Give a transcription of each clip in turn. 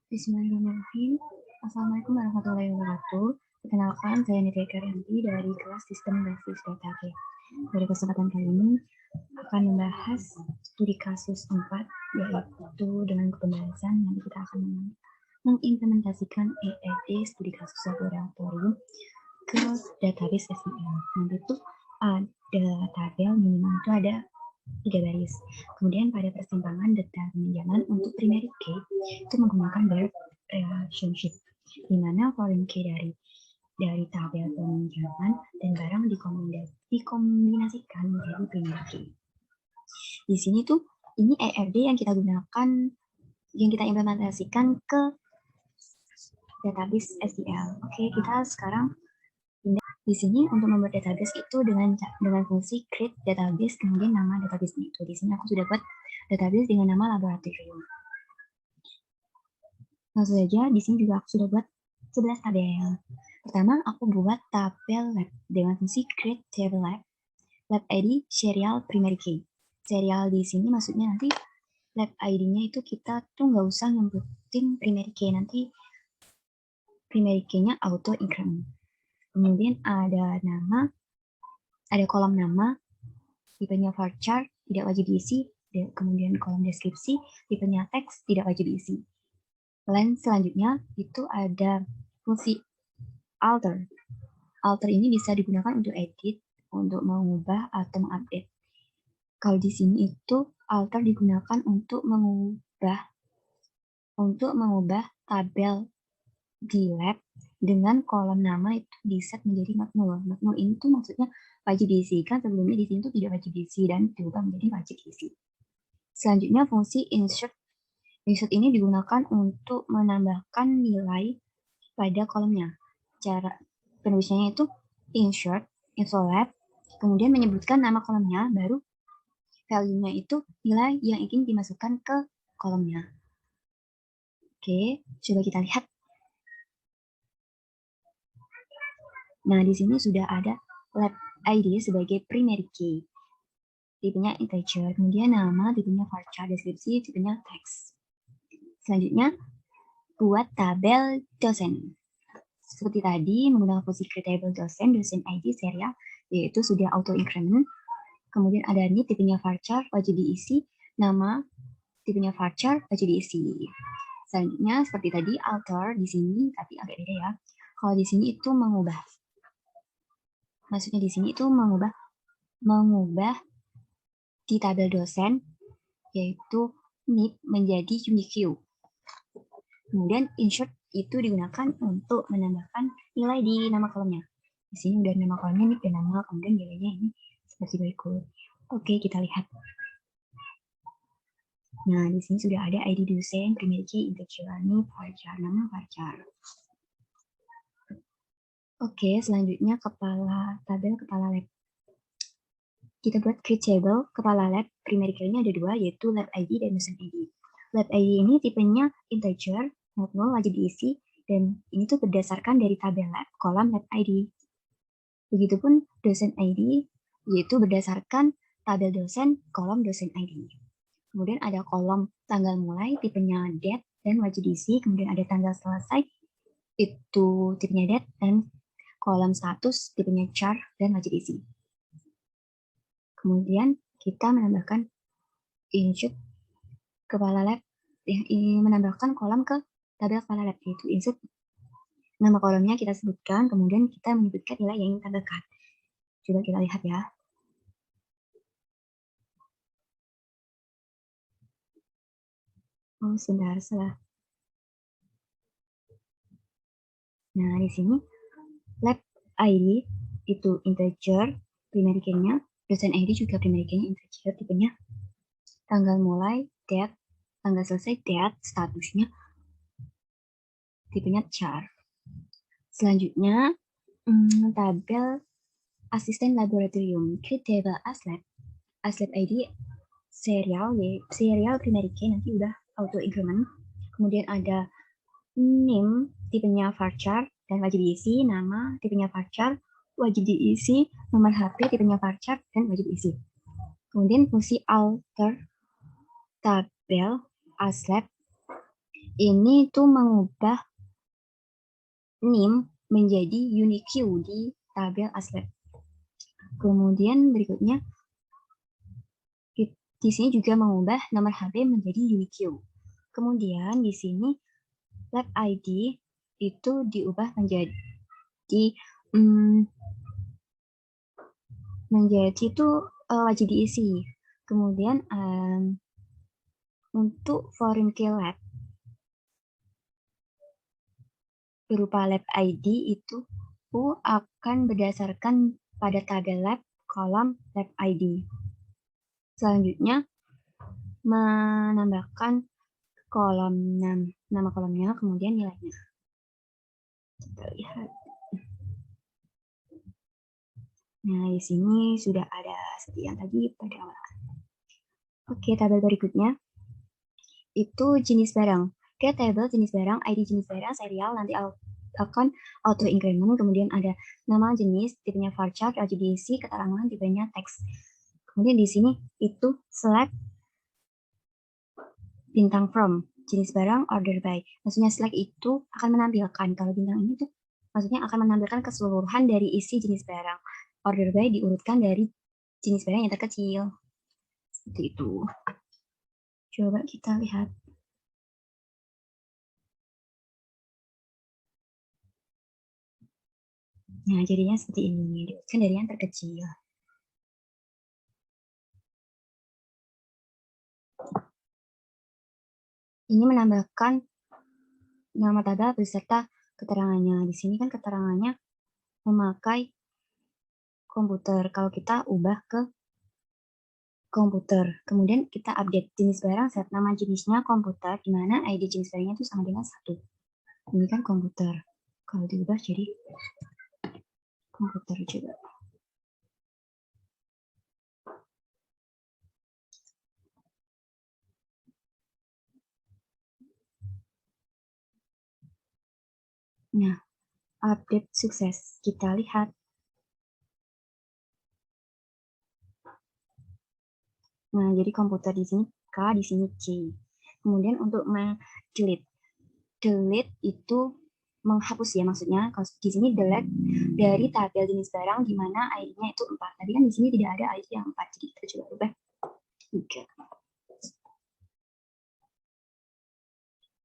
Bismillahirrahmanirrahim. Assalamualaikum warahmatullahi wabarakatuh. Perkenalkan, saya Nitya Karyanti dari kelas Sistem Basis Data. Pada kesempatan kali ini akan membahas studi kasus 4, yaitu dengan pembahasan nanti kita akan mengimplementasikan ERD studi kasus laboratorium ke database SQL. Nanti itu ada tabel minimal itu ada 3 baris. Kemudian pada persimpangan data peminjaman untuk primary key itu menggunakan verb relationship, di mana foreign key dari tabel peminjaman dan barang dikombinasikan menjadi primary key. Di sini tuh ini ERD yang kita gunakan, yang kita implementasikan ke database SQL. Oke, kita sekarang di sini untuk membuat database itu dengan fungsi create database, kemudian nama database itu. Di sini aku sudah buat database dengan nama laboratorium. Langsung saja, di sini juga aku sudah buat 11 tabel. Pertama, aku buat tabel lab dengan fungsi create table lab ID serial primary key. Serial di sini maksudnya nanti lab ID-nya itu kita tuh nggak usah nyebutin primary key, nanti primary key-nya auto increment. Kemudian ada nama, ada kolom nama, tipenya varchar, tidak wajib diisi, kemudian kolom deskripsi, tipenya teks, tidak wajib diisi. Selanjutnya itu ada fungsi alter. Alter ini bisa digunakan untuk edit, untuk mengubah atau mengupdate. Kalau di sini itu alter digunakan untuk mengubah tabel di lab dengan kolom nama itu diset menjadi maknul. Maknul ini tuh maksudnya wajib diisi, kan sebelumnya di sini tuh tidak wajib diisi dan diubah menjadi wajib diisi. Selanjutnya fungsi insert. Insert ini digunakan untuk menambahkan nilai pada kolomnya. Cara penulisannya itu insert, lab, kemudian menyebutkan nama kolomnya, baru value-nya itu nilai yang ingin dimasukkan ke kolomnya. Oke, coba kita lihat. Nah, di sini sudah ada lab ID sebagai primary key. Tipenya integer, kemudian nama, tipenya varchar, deskripsi, tipenya teks. Selanjutnya, buat tabel dosen. Seperti tadi, menggunakan fungsi create table dosen ID serial, yaitu sudah auto increment. Kemudian ada ini tipenya varchar, wajib diisi. Nama, tipenya varchar, wajib diisi. Selanjutnya, seperti tadi, alter di sini, tapi agak beda ya. Kalau di sini itu mengubah. Maksudnya di sini itu mengubah di tabel dosen, yaitu NIP menjadi UniQ. Kemudian insert itu digunakan untuk menambahkan nilai di nama kolomnya. Di sini udah nama kolomnya NIP dan nama, kemudian nilainya ini seperti berikut. Oke, kita lihat. Nah, di sini sudah ada ID dosen, primary key, integer, NIP, varchar, nama, varchar. Oke, selanjutnya tabel kepala lab. Kita buat create table kepala lab, primary key-nya ada 2, yaitu lab ID dan dosen ID. Lab ID ini tipenya integer, not null, wajib diisi, dan ini tuh berdasarkan dari tabel lab, kolom lab ID. Begitupun dosen ID, yaitu berdasarkan tabel dosen, kolom dosen ID. Kemudian ada kolom tanggal mulai, tipenya date, dan wajib diisi, kemudian ada tanggal selesai, itu tipenya date, dan kolom status, tipenya char, dan wajib diisi. Kemudian kita menambahkan insert kepala lab, yang ini menambahkan kolom ke tabel kepala lab, yaitu insert. Nama kolomnya kita sebutkan, kemudian kita menyebutkan nilai yang ingin tambahkan. Coba kita lihat ya. Oh, sebentar, salah. Nah, di sini lab ID itu integer, primary key-nya, dosen ID juga primary key-nya integer, tipenya tanggal mulai, date, tanggal selesai, date, statusnya, tipenya char. Selanjutnya, tabel asisten laboratorium, create table aslab ID serial primary key, nanti udah auto increment. Kemudian ada name, tipenya varchar dan wajib diisi, nama, tipenya varchar, wajib diisi, nomor HP, tipenya varchar dan wajib diisi. Kemudian fungsi alter tabel aslab ini tuh mengubah NIM menjadi UNIQ di tabel ASLab. Kemudian berikutnya, di sini juga mengubah nomor HP menjadi UNIQ. Kemudian di sini lab ID itu diubah menjadi itu wajib diisi. Kemudian untuk foreign key lab berupa lab ID itu akan berdasarkan pada tabel lab kolom lab ID. Selanjutnya menambahkan kolom nama kolomnya, kemudian nilainya. Kita lihat. Nah, di sini sudah ada seperti yang tadi pada awal. Oke, tabel berikutnya itu jenis barang. Oke, tabel jenis barang, ID jenis barang, serial, nanti akan auto increment, kemudian ada nama jenis, tipenya varchar, wajib diisi, keterangan, tipenya teks. Kemudian di sini itu select bintang from, jenis barang, order by. Maksudnya select itu akan menampilkan, kalau bintang ini tuh maksudnya akan menampilkan keseluruhan dari isi jenis barang. Order by diurutkan dari jenis barang yang terkecil. Seperti itu. Coba kita lihat. Nah, jadinya seperti ini. Diurutkan dari yang terkecil. Ini menambahkan nama tabel beserta keterangannya. Di sini kan keterangannya memakai komputer. Kalau kita ubah ke komputer, kemudian kita update jenis barang, set nama jenisnya komputer, di mana ID jenis barangnya itu sama dengan 1. Ini kan komputer. Kalau diubah jadi komputer juga. Nah, update sukses. Kita lihat. Nah, jadi komputer di sini K, di sini C. Kemudian untuk delete itu menghapus ya, maksudnya kalau di sini delete dari tabel jenis barang di mana ID-nya itu 4. Tadi kan di sini tidak ada ID yang 4, jadi kita coba ubah 3.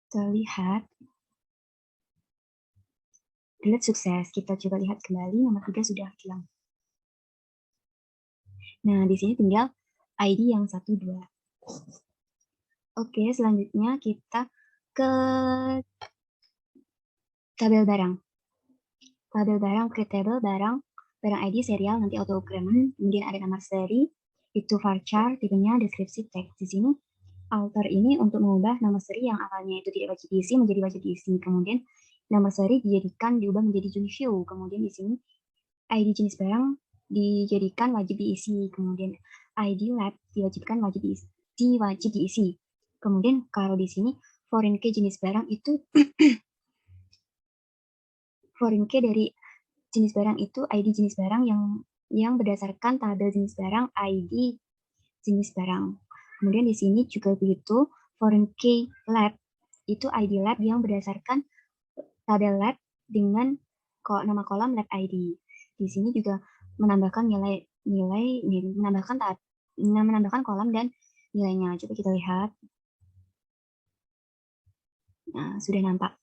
Kita lihat. Delete sukses. Kita coba lihat kembali, nomor 3 sudah hilang. Nah, di sini tinggal ID yang 1, 2. Oke, selanjutnya kita ke tabel barang. Tabel barang, create table barang ID, serial, nanti auto increment, kemudian ada nomor seri, itu varchar, tipenya deskripsi teks. Di sini alter ini untuk mengubah nomor seri yang awalnya itu tidak wajib diisi menjadi wajib diisi. Kemudian nomor seri diubah menjadi UNIQ. Kemudian di sini ID jenis barang dijadikan wajib diisi. Kemudian ID lab diwajibkan wajib diisi. Kemudian kalau di sini foreign key jenis barang itu foreign key dari jenis barang itu ID jenis barang yang berdasarkan tabel jenis barang ID jenis barang. Kemudian di sini juga begitu, foreign key lab itu ID lab yang berdasarkan tabel lab dengan nama kolom lab ID. Di sini juga menambahkan menambahkan kolom dan nilainya. Coba kita lihat. Nah, sudah nampak.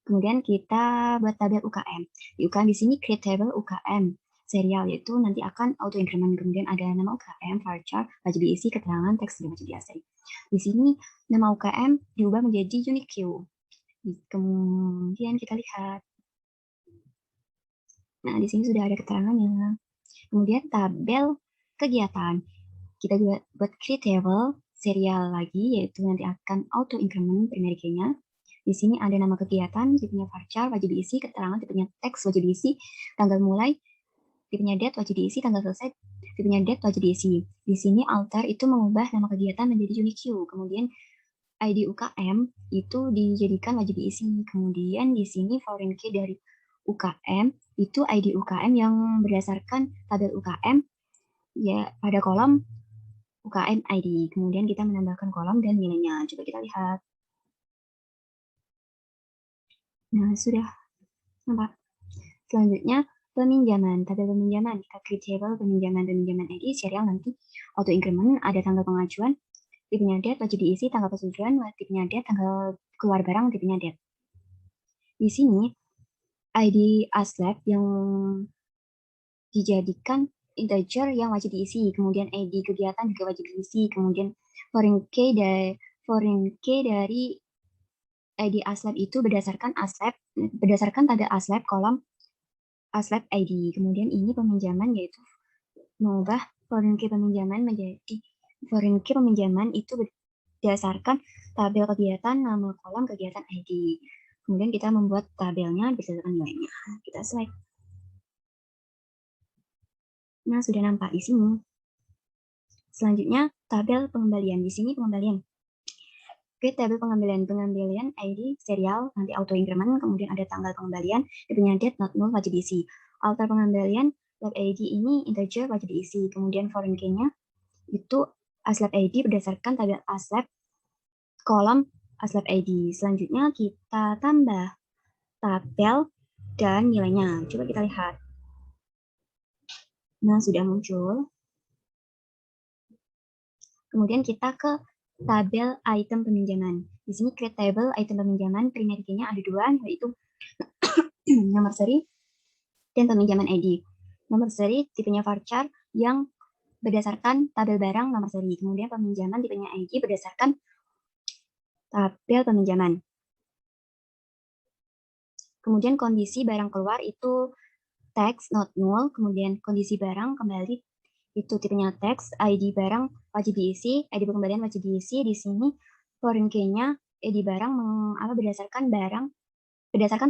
Kemudian kita buat tabel UKM. Di UKM di sini create table UKM serial, yaitu nanti akan auto increment. Kemudian ada nama UKM, varchar, wajib diisi, keterangan, teks, dan wajib diisi. Di sini nama UKM diubah menjadi UNIQ. Kemudian kita lihat. Nah, di sini sudah ada keterangannya. Kemudian tabel kegiatan. Kita buat create table serial lagi, yaitu nanti akan auto increment primary key-nya. Di sini ada nama kegiatan, tipenya varchar, wajib diisi, keterangan, tipenya teks, wajib diisi, tanggal mulai, tipenya date, wajib diisi, tanggal selesai, tipenya date, wajib diisi. Di sini alter itu mengubah nama kegiatan menjadi UNIQ. Kemudian ID UKM itu dijadikan wajib diisi. Kemudian di sini foreign key dari UKM itu ID UKM yang berdasarkan tabel UKM ya pada kolom UKM ID. Kemudian kita menambahkan kolom dan nilainya. Coba kita lihat. Nah, sudah nampak. Selanjutnya, peminjaman. Tabel peminjaman. Kita create table peminjaman ID, serial nanti auto increment, ada tanggal pengajuan, tipenya date, wajib diisi, tanggal persetujuan, tipenya date, tanggal keluar barang, tipenya date. Di sini, ID ASLab yang dijadikan integer yang wajib diisi, kemudian ID kegiatan juga wajib diisi, kemudian foreign key dari ID ASLab itu berdasarkan tanda ASLab kolom ASLab ID. Kemudian ini peminjaman yaitu mengubah foreign key peminjaman menjadi foreign key peminjaman itu berdasarkan tabel kegiatan nama kolom kegiatan ID. Kemudian kita membuat tabelnya berdasarkan nilainya. Kita select. Nah, sudah nampak di sini. Selanjutnya, tabel pengembalian. Di sini pengembalian. Create tabel pengembalian ID serial, nanti auto increment, kemudian ada tanggal pengembalian, tipenya date, not null, wajib diisi. Alter pengembalian, lab ID ini integer, wajib diisi. Kemudian foreign key-nya itu ASLab ID berdasarkan tabel ASLab kolom ASLab ID. Selanjutnya kita tambah tabel dan nilainya. Coba kita lihat. Nah, sudah muncul. Kemudian kita ke tabel item peminjaman. Di sini create table item peminjaman, primary key-nya ada dua, yaitu nomor seri dan peminjaman ID. Nomor seri tipenya varchar yang berdasarkan tabel barang nomor seri. Kemudian peminjaman tipenya ID berdasarkan tabel peminjaman. Kemudian kondisi barang keluar itu text not null, kemudian kondisi barang kembali itu tipenya text, ID barang wajib diisi, ID pengembalian wajib diisi. Di sini foreign key-nya ID barang berdasarkan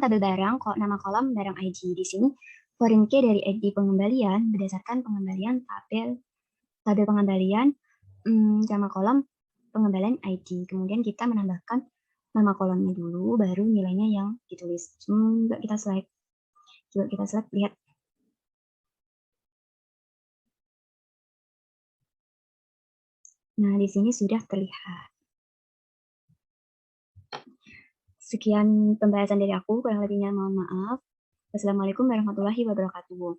tabel barang, nama kolom barang ID. Di sini foreign key dari ID pengembalian berdasarkan pengembalian tabel pengembalian, nama kolom pengembalian ID. Kemudian kita menambahkan nama kolomnya dulu, baru nilainya yang ditulis. Coba kita select, lihat. Nah, di sini sudah terlihat. Sekian pembahasan dari aku, kurang lebihnya mohon maaf. Wassalamualaikum warahmatullahi wabarakatuh.